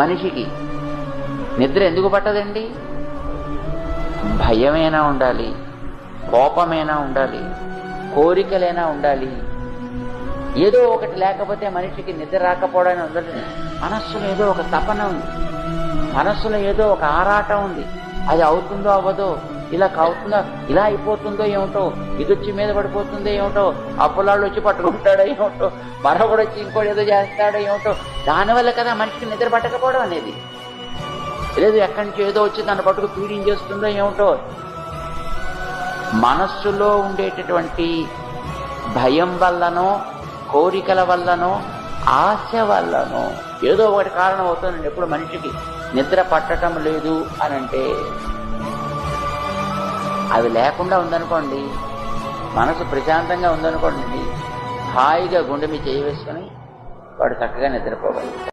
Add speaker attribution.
Speaker 1: మనిషికి నిద్ర ఎందుకు పట్టదండి? భయమైనా ఉండాలి, కోపమైనా ఉండాలి, కోరికలైనా ఉండాలి. ఏదో ఒకటి లేకపోతే మనిషికి నిద్ర రాకపోవడానికి ఉండదు. మనస్సులో ఏదో ఒక తపన ఉంది, మనస్సులో ఏదో ఒక ఆరాటం ఉంది. అది అవుతుందో అవ్వదో, ఇలా అవుతుందో, ఇలా అయిపోతుందో ఏమిటో, ఇదొచ్చి మీద పడిపోతుందో ఏమిటో, అప్పులాళ్ళు వచ్చి పట్టుకుంటాడో ఏమిటో, మరొకడు వచ్చి ఇంకోటి ఏదో చేస్తాడో ఏమిటో. దానివల్ల కదా మనిషికి నిద్ర పట్టకపోవడం అనేది. లేదు ఎక్కడి నుంచి ఏదో వచ్చి దాన్ని పట్టుకు పీడించేస్తుందో ఏమిటో. మనస్సులో ఉండేటటువంటి భయం వల్లనో, కోరికల వల్లనో, ఆశ వల్లనో ఏదో ఒకటి కారణం అవుతుందండి. ఎప్పుడు మనిషికి నిద్ర పట్టడం లేదు అని అంటే అవి లేకుండా ఉందనుకోండి, మనసు ప్రశాంతంగా ఉందనుకోండి, హాయిగా గుండె మీద చేయి వేసుకొని వాడు చక్కగా నిద్రపోగలరు.